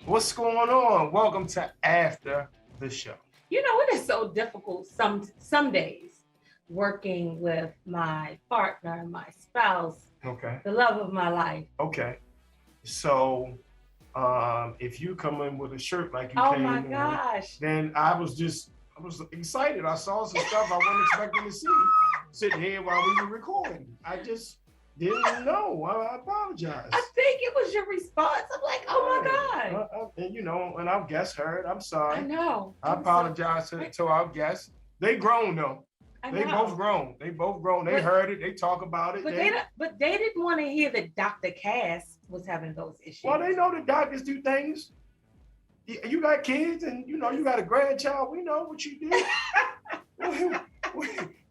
What's going on? Welcome to After the Show. You know, it is so difficult some days working with my partner, my spouse, Okay. the love of my life. Okay. So, if you come in with a shirt like you Oh came my in, gosh. then I was excited. I saw some stuff I wasn't expecting to see sitting here while we were recording. I just didn't know. I apologize. I think it was your response. I'm like, oh my God. And when our guests heard, I'm sorry. I know. I apologize to our guests. They grown though. They both grown. They heard it. They talk about it. But they didn't want to hear that Dr. Cass was having those issues. Well, they know that doctors do things. You got kids and you got a grandchild. We know what you do.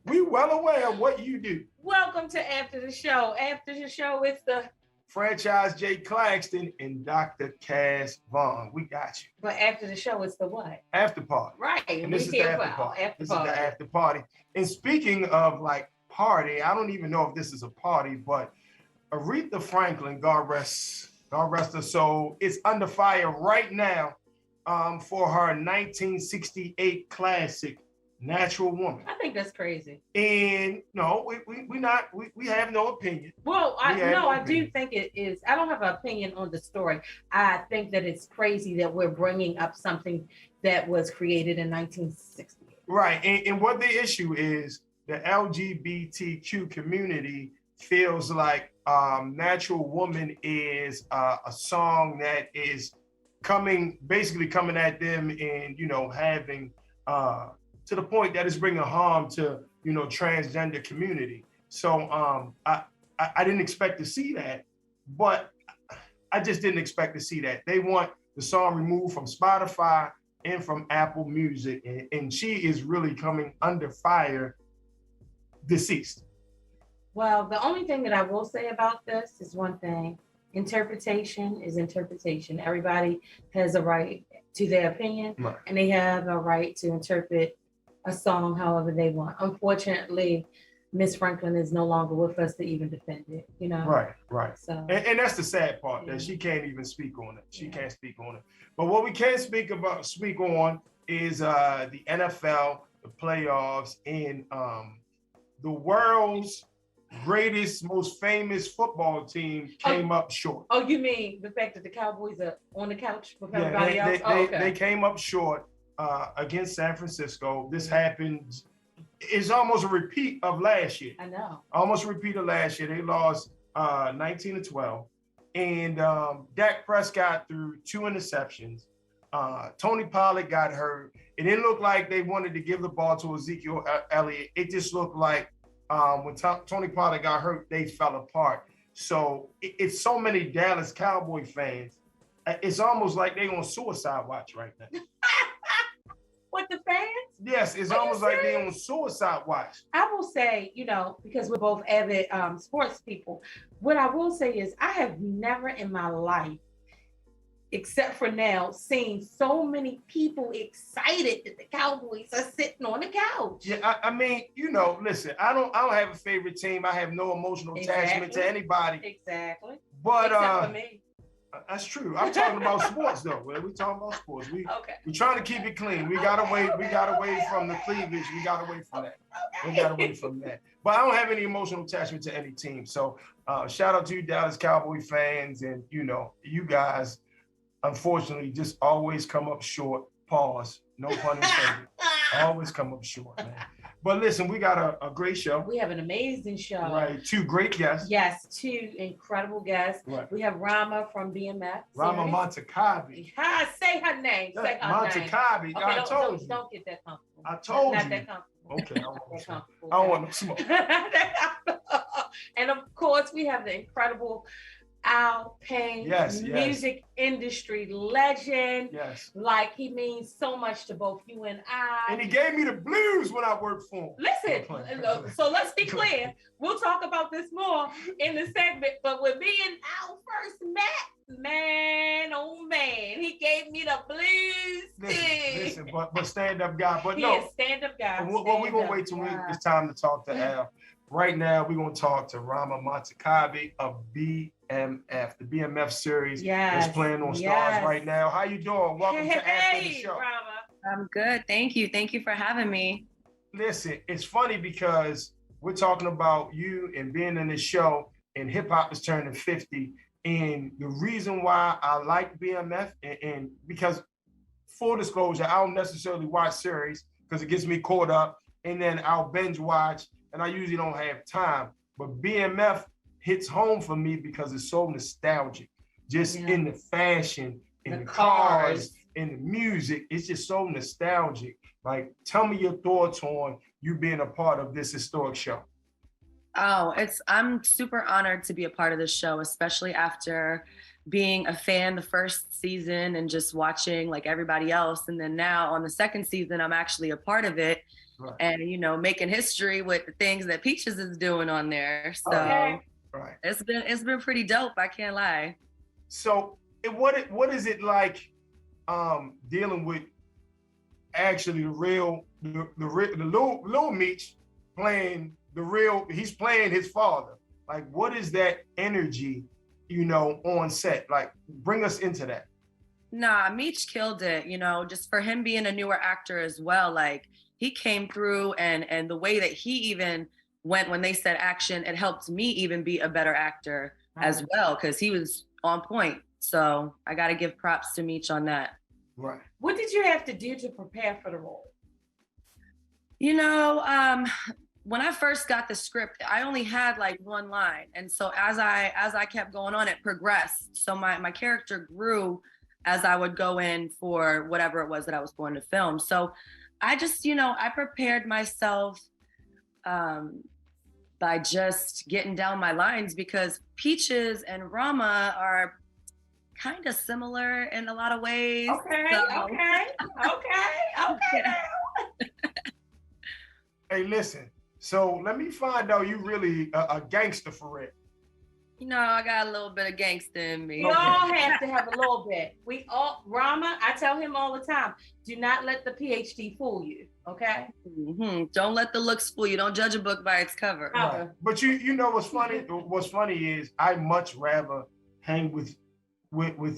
we well aware of what you do. Welcome to After the Show. After the show, it's the Franchise J. Claxton and Dr. Cass Vaughn. We got you. But after the show, it's the what? After party. Right. And this is the after party. This is the after party. And speaking of like party, I don't even know if this is a party, but Aretha Franklin, God rest her soul, is under fire right now for her 1968 classic, Natural Woman. I think that's crazy. And no, we have no opinion. Well, I do think it is. I don't have an opinion on the story. I think that it's crazy that we're bringing up something that was created in 1968. Right. And what the issue is, the LGBTQ community feels like Natural Woman is a song that is coming at them and, having to the point that it's bringing harm to, transgender community. So I didn't expect to see that, but I just didn't expect to see that. They want the song removed from Spotify and from Apple Music, and she is really coming under fire, deceased. Well, the only thing that I will say about this is one thing. Interpretation is interpretation. Everybody has a right to their opinion, right, and they have a right to interpret a song however they want. Unfortunately, Miss Franklin is no longer with us to even defend it, Right. So, and that's the sad part, that she can't even speak on it. She can't speak on it. But what we can speak on is the NFL, the playoffs, and the world's greatest, most famous football team came up short. Oh, you mean the fact that the Cowboys are on the couch with everybody else? They came up short against San Francisco. This happened. It's almost a repeat of last year. I know. Almost a repeat of last year. They lost 19-12. And Dak Prescott threw 2 interceptions. Tony Pollard got hurt. It didn't look like they wanted to give the ball to Ezekiel Elliott. It just looked like when Tony Pollard got hurt, they fell apart. So it's so many Dallas Cowboy fans. It's almost like they're on suicide watch right now. With the fans? Yes, it's almost like they're on suicide watch. I will say, because we're both avid sports people, what I will say is I have never in my life, except for now, seen so many people excited that the Cowboys are sitting on the couch. Yeah, I mean, listen, I don't have a favorite team. I have no emotional attachment to anybody. Exactly. But except for me. That's true. I'm talking about sports though. We're talking about sports. We're trying to keep it clean. We got away from the cleavage. We got away from that. We got away from that. But I don't have any emotional attachment to any team. So shout out to you Dallas Cowboy fans, and you guys unfortunately just always come up short. Pause. No pun intended. Always come up short, man. But listen, we got a great show. We have an amazing show. Right. 2 great guests. Yes, 2 incredible guests. Right. We have Rama from BMF. Rama Montecalvo. Say her name. Say her Montecalvo. name. I told you. Don't get that comfortable. I told you. Not that comfortable. Okay. I don't want no smoke. And of course, we have the incredible Al Payne, music industry legend. Yes. Like, he means so much to both you and I. And he gave me the blues when I worked for him. Listen, so let's be clear. We'll talk about this more in the segment, but when me and Al first met, man, oh man, he gave me the blues. Listen, but stand-up guy. But he is stand-up guy. Well, we're going to wait till it's time to talk to Al. Right now, we're going to talk to Rama Montakabi of BMF, the BMF series that's playing on Stars right now. How you doing? Welcome to After the Show. Rama. I'm good. Thank you. Thank you for having me. Listen, it's funny because we're talking about you and being in the show, and hip hop is turning 50. And the reason why I like BMF, and because full disclosure, I don't necessarily watch series because it gets me caught up, and then I'll binge watch, and I usually don't have time. But BMF hits home for me because it's so nostalgic, just in the fashion, in the cars, in the music. It's just so nostalgic. Like, tell me your thoughts on you being a part of this historic show. Oh, I'm super honored to be a part of this show, especially after being a fan the first season and just watching like everybody else. And then now on the second season, I'm actually a part of it. Right. And, you know, making history with the things that Peaches is doing on there. So it's been pretty dope. I can't lie. So what is it like dealing with actually the Lil Meech playing he's playing his father. Like, what is that energy, you know, on set? Like, bring us into that. Nah, Meech killed it, you know, just for him being a newer actor as well. Like, he came through and the way that he even went when they said action, it helped me even be a better actor as well, because he was on point. So I got to give props to Meech on that. Right. What did you have to do to prepare for the role? You know, when I first got the script, I only had like one line. And so as I kept going on, it progressed. So my character grew as I would go in for whatever it was that I was going to film. So I just, you know, I prepared myself by just getting down my lines, because Peaches and Rama are kind of similar in a lot of ways. Okay. Hey, listen. So let me find out you really a gangster for real. You know, I got a little bit of gangster in me. We all have to have a little bit. Rama, I tell him all the time, do not let the PhD fool you, okay? Mm-hmm. Don't let the looks fool you. Don't judge a book by its cover. Right. But you know what's funny? What's funny is I much rather hang with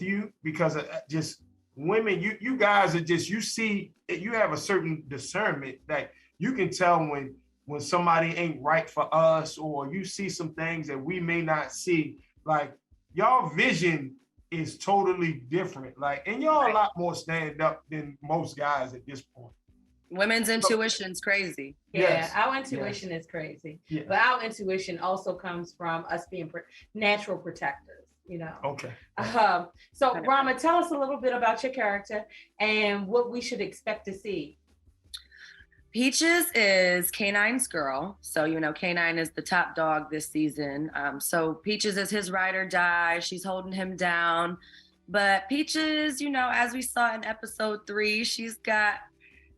you, because just women, you guys are just, you have a certain discernment that you can tell when somebody ain't right for us, or you see some things that we may not see. Like, y'all vision is totally different. Like, and y'all a lot more stand up than most guys at this point. Women's intuition's crazy. Yeah, our intuition is crazy. Yeah. But our intuition also comes from us being natural protectors, you know. Okay. So Rama, tell us a little bit about your character and what we should expect to see. Peaches is K9's girl. So, you know, K9 is the top dog this season. So Peaches is his ride or die. She's holding him down. But Peaches, you know, as we saw in episode 3, she's got,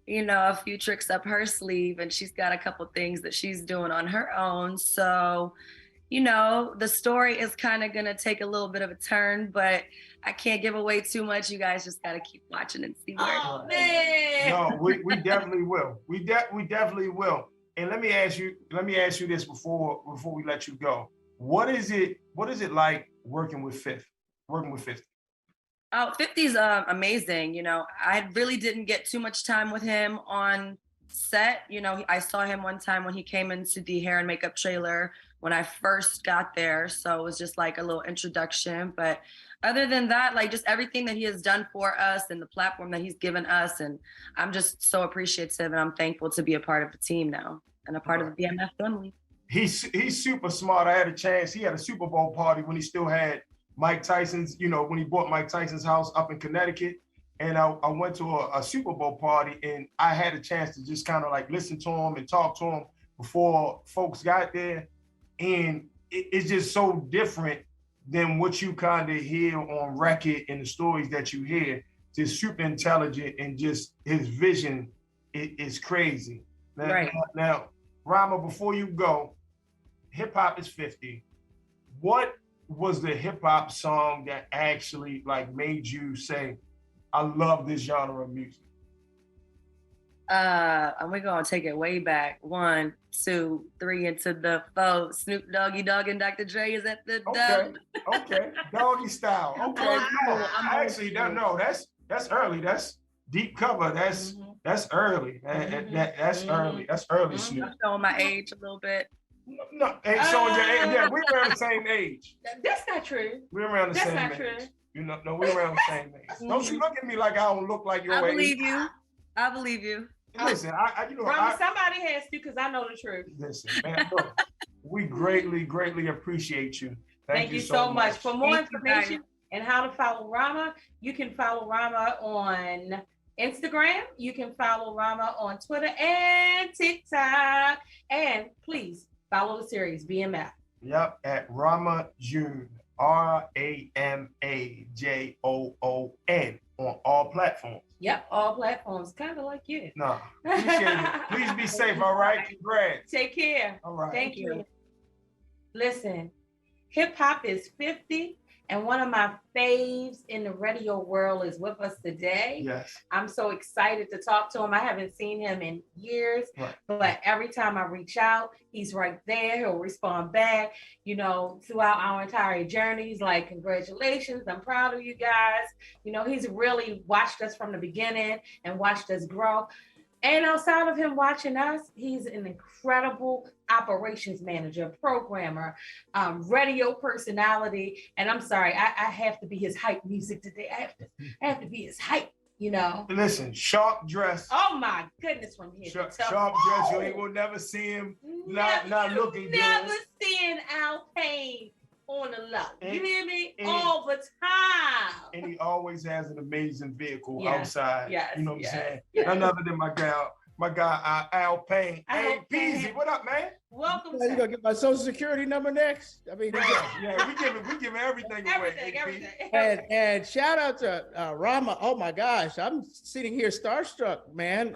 you know, a few tricks up her sleeve, and she's got a couple things that she's doing on her own. So, you know, the story is kind of going to take a little bit of a turn, but I can't give away too much. You guys just got to keep watching and see where it goes. No, we definitely will. We definitely will. And let me ask you this before we let you go. What is it like working with 50? Oh, 50's amazing. You know, I really didn't get too much time with him on set. You know, I saw him one time when he came into the hair and makeup trailer when I first got there. So it was just like a little introduction. But other than that, like, just everything that he has done for us and the platform that he's given us. And I'm just so appreciative, and I'm thankful to be a part of the team now and a part of the BMF family. He's super smart. I had a chance. He had a Super Bowl party when he still had Mike Tyson's, you know, when he bought Mike Tyson's house up in Connecticut. And I went to a Super Bowl party, and I had a chance to just kind of like listen to him and talk to him before folks got there. And it's just so different than what you kind of hear on record and the stories that you hear. Just super intelligent, and just his vision is crazy. Now, Rama, before you go, hip hop is 50. What was the hip hop song that actually like made you say, I love this genre of music? And we're gonna take it way back. 1, 2, 3 into the 4. Snoop Doggy Dogg and Dr. Dre is at the Okay, dub. okay, doggy style. Okay, come on. I'm Actually, no, that's early. That's deep cover. That's early. That's early. That's early, Snoop. I'm showing my age a little bit. No, ain't showing your age. Yeah, we're around the same age. That's not true. We're around the That's same not age. true. You know, no, we're around the same age. Don't you look at me like I don't look like your age. I believe you. I believe you. Listen, you know, Rama, somebody has to, because I know the truth. Listen, man, look, we greatly appreciate you. Thank you so much. For more Thank you, information and how to follow Rama, you can follow Rama on Instagram. You can follow Rama on Twitter and TikTok. And please follow the series BMF. Yep, at Rama June, RAMAJOON on all platforms. Yep, all platforms, kind of like you. No, appreciate it. Please be safe, all right? Congrats. Take care. All right. Thank you. Listen, hip hop is 50, and one of my faves in the radio world is with us today. Yes. I'm so excited to talk to him. I haven't seen him in years, but every time I reach out, he's right there. He'll respond back. You know, throughout our entire journey, he's like, congratulations, I'm proud of you guys. You know, he's really watched us from the beginning and watched us grow. And outside of him watching us, he's an incredible operations manager, programmer, radio personality. And I'm sorry, I have to be his hype music today. I have to be his hype, you know. Listen, sharp dress. Oh my goodness, from here. Sharp dress. You ain't gonna never see him not looking good. Never seeing Al Payne on the low. You hear me? And, all the time. And he always has an amazing vehicle outside. Yes, you know what I'm saying? Yes. None other than my guy Al Payne. Hey, Peasy, what up, man? Welcome. You gonna get my social security number next? I mean, yeah, we give everything away. Everything. And shout out to Rama. Oh my gosh, I'm sitting here starstruck, man.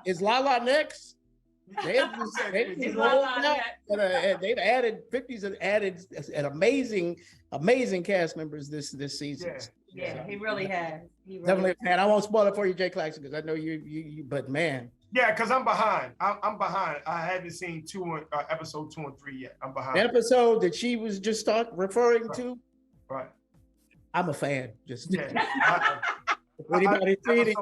Is Lala next? They've added 50s and added an amazing cast members this season. Yeah, he really has. Definitely, man. I won't spoil it for you, Jay Claxton, because I know you. But man, yeah, because I'm behind. I'm behind. I haven't seen episode 2 and 3 yet. I'm behind. The episode that she was just referring to. Right. I'm a fan. Just yeah. Anybody see it?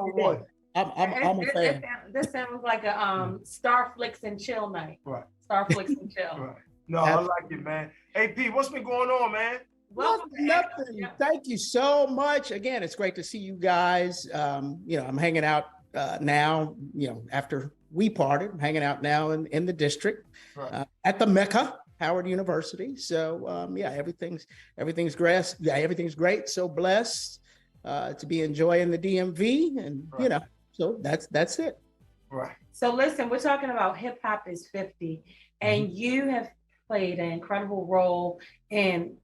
I'm a fan. This sounds like a Starflix and chill night. Right. Starflix and chill. Right. No, I like it, man. Hey, P, what's been going on, man? Nothing. Yeah. Thank you so much. Again, it's great to see you guys. You know, I'm hanging out now, you know, after we parted, I'm hanging out now in the district at the Mecca, Howard University. So yeah, everything's great. Yeah, everything's great. So blessed to be enjoying the DMV, and you know, so that's it. Right. So listen, we're talking about Hip Hop is 50, and you have played an incredible role in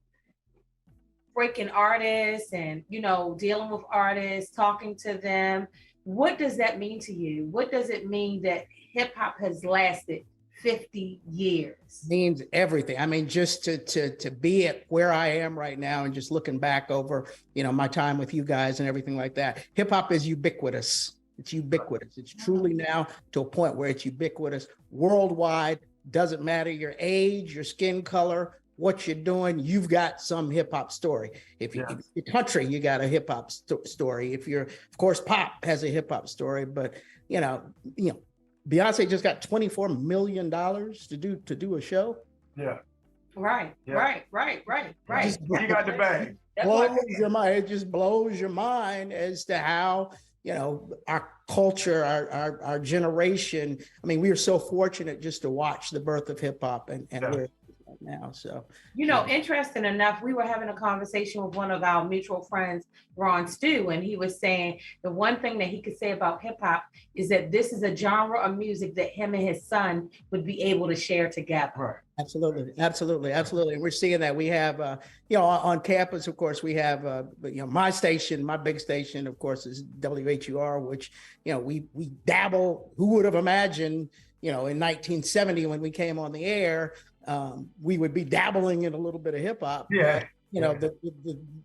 breaking artists and, you know, dealing with artists, talking to them. What does that mean to you? What does it mean that hip hop has lasted 50 years? Means everything. I mean, just to be at where I am right now and just looking back over, you know, my time with you guys and everything like that. Hip hop is ubiquitous. It's ubiquitous. It's truly now to a point where it's ubiquitous worldwide. Doesn't matter your age, your skin color, what you're doing, you've got some hip hop story. If you're country, you got a hip hop story. If you're, of course, pop has a hip hop story, but you know, Beyonce just got $24 million to do a show. Yeah. Right. Yeah. Right. You got the bag. Blows your mind. It just blows your mind as to how, you know, our culture, our generation. I mean, we are so fortunate just to watch the birth of hip hop and where now. So, you know, interesting enough, we were having a conversation with one of our mutual friends, Ron Stew, and he was saying the one thing that he could say about hip hop is that this is a genre of music that him and his son would be able to share together. Right. Absolutely. And we're seeing that. We have, you know, on campus, of course, we have, you know, my station, my big station, of course, is WHUR, which, you know, we dabble. Who would have imagined, you know, in 1970 when we came on the air, we would be dabbling in a little bit of hip hop. Yeah. But, you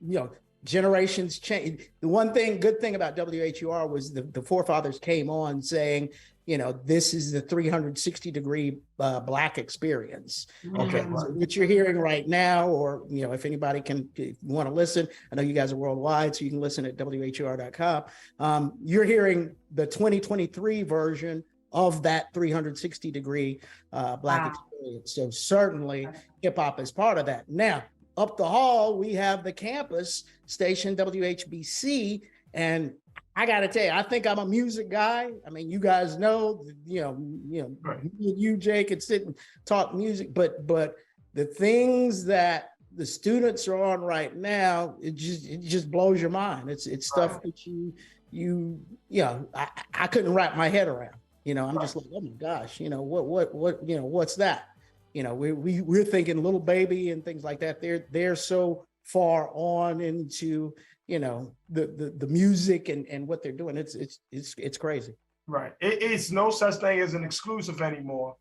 know, generations change. The one thing, good thing about WHUR was the forefathers came on saying, you know, this is the 360-degree Black experience. Okay, so what you're hearing right now, or, you know, if anybody if you want to listen, I know you guys are worldwide, so you can listen at WHUR.com. You're hearing the 2023 version of that 360-degree Black experience. So certainly hip hop is part of that. Now, up the hall, we have the campus station, WHBC, and I got to tell you, I think I'm a music guy. I mean, you guys know, Right. you, Jay, could sit and talk music, but the things that the students are on right now, it just blows your mind. It's stuff that I couldn't wrap my head around. You know, I'm just like, oh my gosh, you know, what's that? You know, we're thinking Little Baby and things like that. They're so far on into, you know, the music and what they're doing. It's crazy. Right. It's no such thing as an exclusive anymore.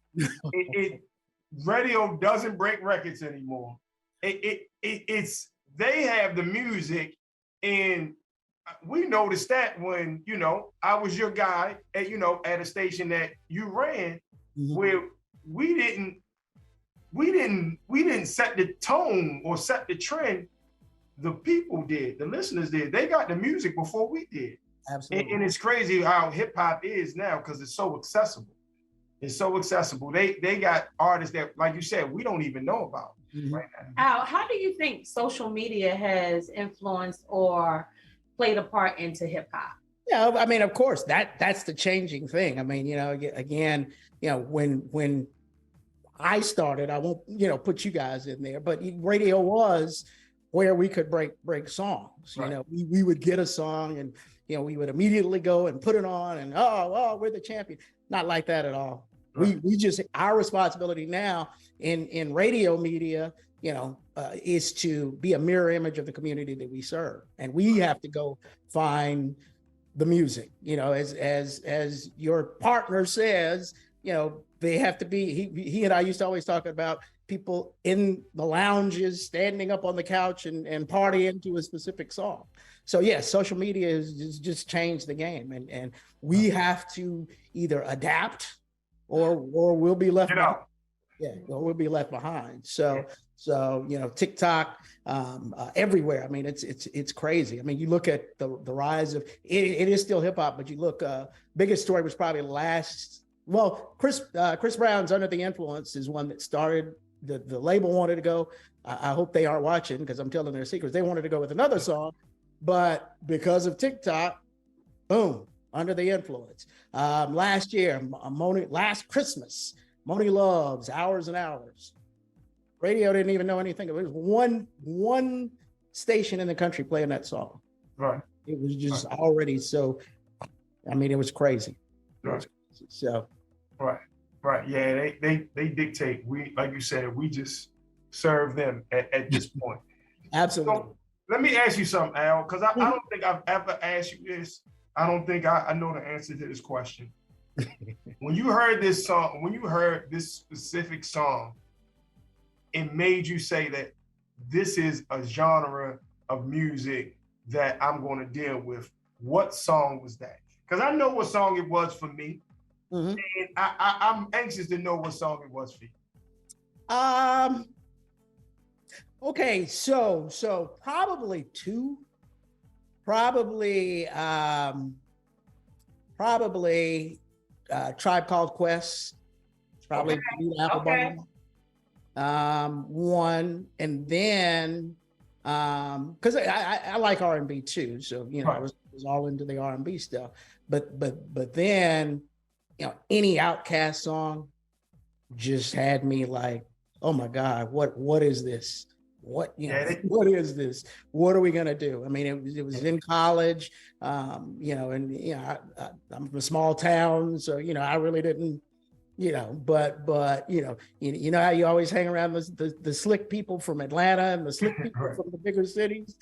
Radio doesn't break records anymore. It's they have the music, and we noticed that when, you know, I was your guy at, you know, at a station that you ran, where we didn't set the tone or set the trend. The people did, the listeners did. They got the music before we did. Absolutely. And it's crazy how hip hop is now, because it's so accessible. It's so accessible. They got artists that, like you said, we don't even know about right now. Al, how do you think social media has influenced or played a part into hip hop? Yeah, I mean, of course, that's the changing thing. I mean, you know, again, you know, when I started, I won't, you know, put you guys in there, but radio was where we could break songs. Right. You know, we would get a song and, you know, we would immediately go and put it on and, oh, we're the champion. Not like that at all. Right. We just, our responsibility now in radio media, you know, is to be a mirror image of the community that we serve. And we have to go find the music, you know, as your partner says, you know, they have to be, he and I used to always talk about people in the lounges, standing up on the couch and partying to a specific song. So yes, social media has just changed the game, and we have to either adapt or we'll be left behind. Yeah, or we'll be left behind. So you know, TikTok, everywhere. I mean, it's crazy. I mean, you look at the rise of it is still hip hop, but you look, biggest story was probably Chris Brown's Under the Influence is one that started. The label wanted to go. I hope they aren't watching because I'm telling their secrets. They wanted to go with another song, but because of TikTok, boom, Under the Influence. Last Christmas, Moni Love's Hours and Hours. Radio didn't even know anything. It was one station in the country playing that song. Right. It was just already so. I mean, it was crazy. Right. So. Right. Yeah, they dictate. We, like you said, we just serve them at this point. Absolutely. So, let me ask you something, Al, because I don't think I've ever asked you this. I don't think I know the answer to this question. When you heard this song, when you heard this specific song, it made you say that this is a genre of music that I'm going to deal with. What song was that? Because I know what song it was for me. And I'm anxious to know what song it was for you. Okay, so probably two. Probably Tribe Called Quest. Probably Applebaum. One, and then because I like R&B too, so you know, I was all into the R&B stuff. But then, you know, any Outkast song just had me like, oh my God, what is this? What, you know, what is this? What are we gonna do? I mean, it was in college, you know, and you know, I'm from a small town, so you know, I really didn't, you know, but you know how you always hang around the slick people from Atlanta and the slick people from the bigger cities,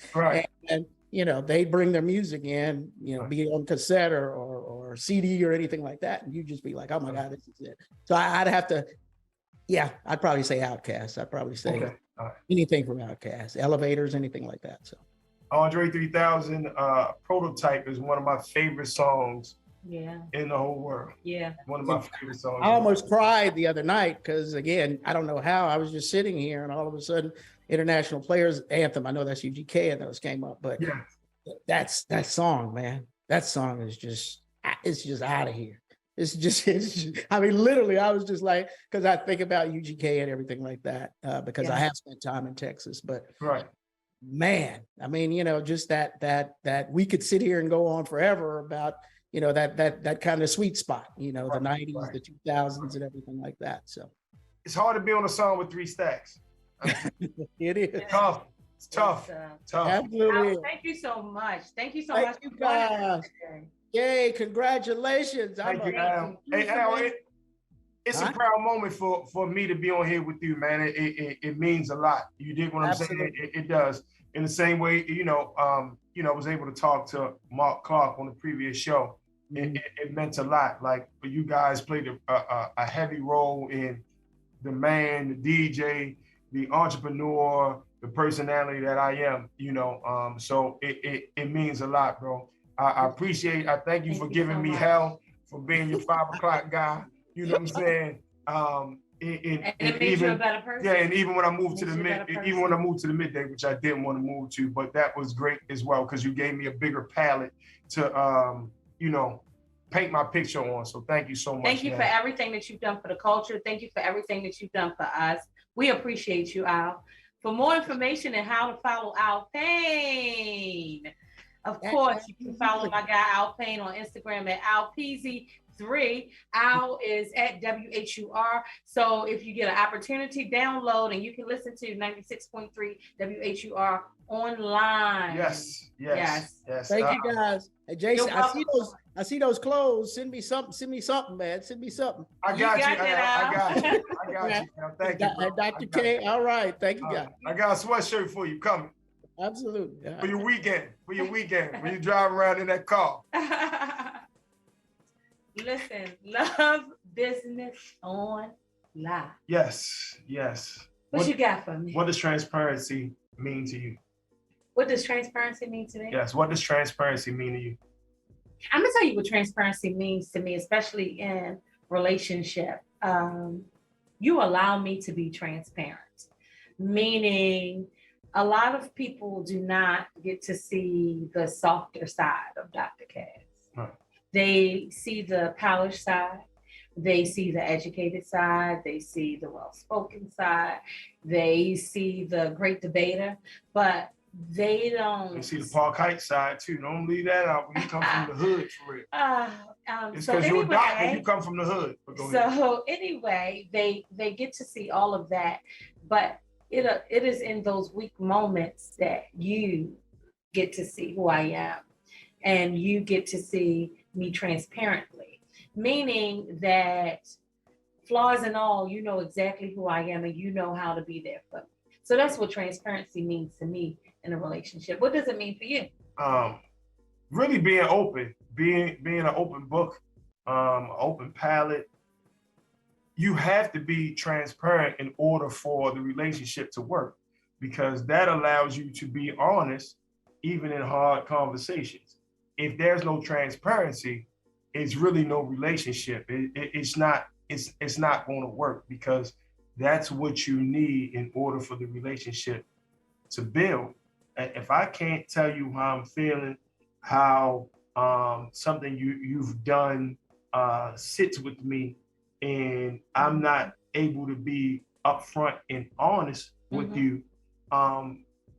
and you know, they bring their music in, you know, be it on cassette or CD or anything like that, and you just be like, oh my God, this is it. So I'd have to, I'd probably say Outkast. I'd probably say anything from Outkast, Elevators, anything like that. So Andre 3000 Prototype is one of my favorite songs Yeah. in the whole world. Yeah. One of my favorite songs. I almost cried the other night because, again, I don't know how. I was just sitting here and all of a sudden, International Players Anthem. I know that's UGK and those came up, but yeah, that's that song, man. That song is just, it's just out of here. It's just, I mean, literally, I was just like, because I think about UGK and everything like that, because I have spent time in Texas, but right. Man, I mean, just that we could sit here and go on forever about, that kind of sweet spot, the 90s, the 2000s and everything like that. So it's hard to be on a song with 3 stacks. It is tough. It's tough. Tough. Absolutely. Thank you so much. Thank you so Thank much. you guys. Yay, congratulations. Thank you, Al. Hey, Al, it's a proud moment for me to be on here with you, man. It means a lot. You dig what I'm saying? It does. In the same way, I was able to talk to Mark Clark on the previous show. It meant a lot. Like, you guys played a heavy role in the man, the DJ, the entrepreneur, the personality that I am. So it means a lot, bro. I appreciate. I thank you for giving me hell, for being your 5 o'clock guy. You know what I'm saying? And it made you a better person. Yeah, and even when I moved to the midday, which I didn't want to move to, but that was great as well because you gave me a bigger palette to paint my picture on. So thank you so much. Thank you for everything that you've done for the culture. Thank you for everything that you've done for us. We appreciate you, Al. For more information on how to follow Al Payne, of course, you can follow my guy Al Payne on Instagram at AlPeasy3. Al is at WHUR. So if you get an opportunity, download and you can listen to 96.3 WHUR online. Yes. Thank you guys. Hey, Jason, I see those clothes. Send me something, man. Send me something. I got you. I got you. Thank you. Dr. K. All right. Thank you, guys. I got a sweatshirt for you coming. Absolutely. For your weekend, when you drive around in that car. Listen, love business on live. Yes. What you got for me? What does transparency mean to you? What does transparency mean to me? Yes, what does transparency mean to you? I'm gonna tell you what transparency means to me, especially in relationship. You allow me to be transparent, meaning a lot of people do not get to see the softer side of Dr. Kaz. Right. They see the polished side. They see the educated side. They see the well-spoken side. They see the great debater, but they don't. You see the Paul Kite side too. Don't leave that out when you come from the hood for it. It's because you're a doctor, you come from the hood. Anyway, they get to see all of that, but it is in those weak moments that you get to see who I am, and you get to see me transparently, meaning that flaws and all, you know exactly who I am, and you know how to be there for me. So that's what transparency means to me in a relationship. What does it mean for you? Really being open, being an open book, open palette. You have to be transparent in order for the relationship to work, because that allows you to be honest, even in hard conversations. If there's no transparency, it's really no relationship. It's not going to work, because that's what you need in order for the relationship to build. If I can't tell you how I'm feeling, how something you've done sits with me, and I'm not able to be upfront and honest with you,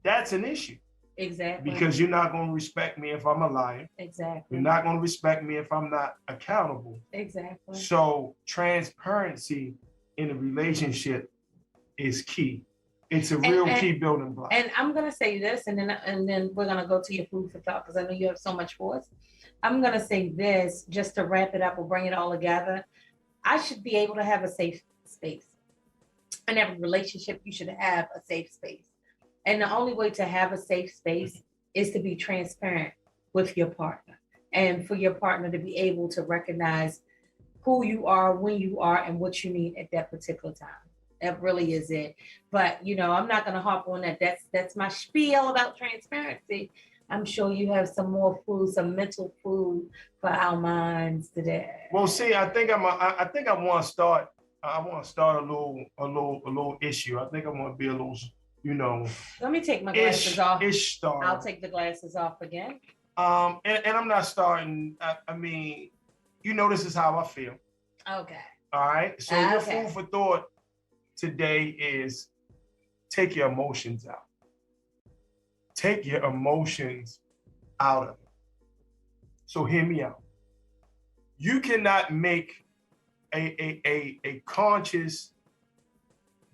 that's an issue. Exactly. Because you're not going to respect me if I'm a liar. Exactly. You're not going to respect me if I'm not accountable. Exactly. So transparency in a relationship is key. It's a real key building block. And I'm gonna say this, and then we're gonna go to your food for thought, because I know you have so much for us. I'm gonna say this just to wrap it up or bring it all together. I should be able to have a safe space. In every relationship, you should have a safe space. And the only way to have a safe space is to be transparent with your partner, and for your partner to be able to recognize who you are, when you are, and what you need at that particular time. That really is it. But I'm not gonna harp on that. That's my spiel about transparency. I'm sure you have some more food, some mental food for our minds today. Well, see, I think I want to start. I want to start a little issue. I think I want to be a little, Let me take my glasses off. Start. I'll take the glasses off again. And I'm not starting. I mean, this is how I feel. Okay. All right. So your food for thought today is take your emotions out. Take your emotions out of it. So hear me out. You cannot make a conscious,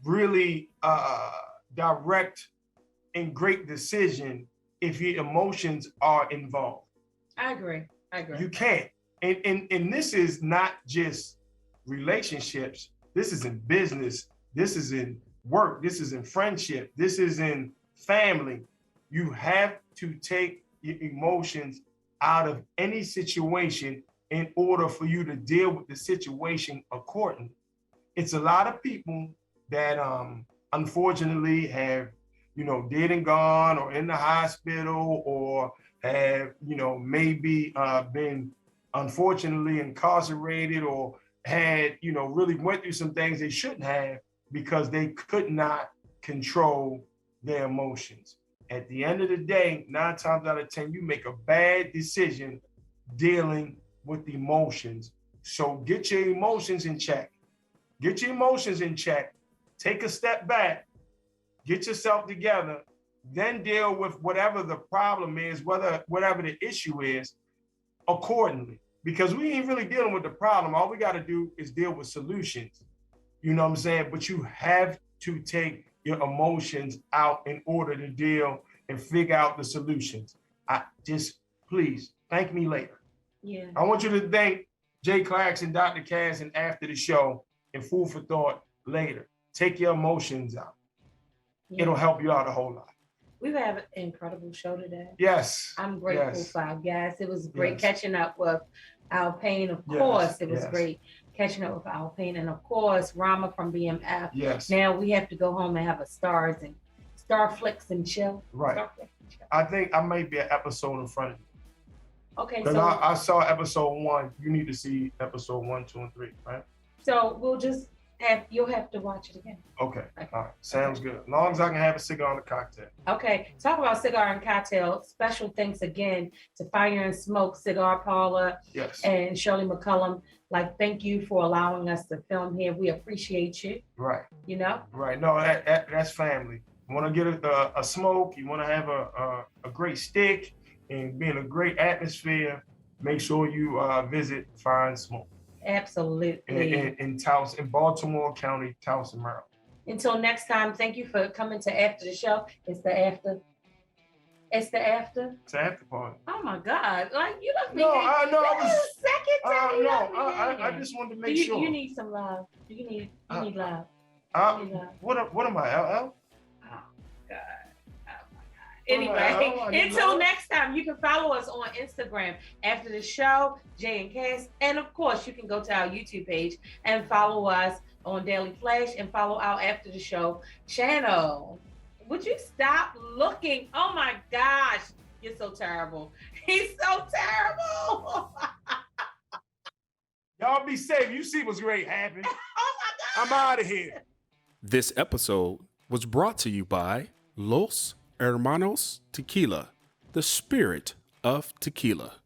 really direct and great decision if your emotions are involved. I agree. You can't. And this is not just relationships. This is in business. This is in work. This is in friendship. This is in family. You have to take your emotions out of any situation in order for you to deal with the situation accordingly. It's a lot of people that unfortunately have, dead and gone or in the hospital or have, maybe been unfortunately incarcerated or had, really went through some things they shouldn't have because they could not control their emotions. At the end of the day, 9 times out of 10, you make a bad decision dealing with emotions. So get your emotions in check. Get your emotions in check. Take a step back. Get yourself together. Then deal with whatever the problem is, whatever the issue is, accordingly. Because we ain't really dealing with the problem. All we got to do is deal with solutions. You know what I'm saying? But you have to take your emotions out in order to deal and figure out the solutions. Please thank me later. Yeah. I want you to thank Jay Clarkson and Dr. Cass and after the show and food for thought later. Take your emotions out. Yeah. It'll help you out a whole lot. We've had an incredible show today. Yes. I'm grateful for our guests. It was great catching up with Al Payne. Of course, it was great catching up with Al Payne. And of course, Rama from BMF. Yes. Now we have to go home and have a Starflix and chill. Right. I think I may be an episode in front of you. Okay. Because I saw episode 1. You need to see episode 1, 2, and 3, right? So you'll have to watch it again. Okay. All right. Sounds good. As long as I can have a cigar and a cocktail. Okay. Talk about cigar and cocktail. Special thanks again to Fire and Smoke Cigar Parlor. Yes. And Shirley McCullum. Thank you for allowing us to film here. We appreciate you. Right. Right. No, that's family. You want to get a smoke. You want to have a great stick and be in a great atmosphere. Make sure you visit Fire and Smoke. Absolutely. In Towson, in Baltimore County, Towson, Maryland. Until next time, thank you for coming to After the Show. It's the after. It's the after. It's the after party. Oh my God! You left me. No, I know. I was second time. No, I just wanted to make sure. You need some love. You need love. What am I, LL? Anyway, until next time, you can follow us on Instagram after the show, Jay and Cass. And of course, you can go to our YouTube page and follow us on Daily Flash and follow our After the Show channel. Would you stop looking? Oh my gosh, you're so terrible. He's so terrible. Y'all be safe. You see what's great happen. Oh my God. I'm out of here. This episode was brought to you by Los Hermanos Tequila, the spirit of tequila.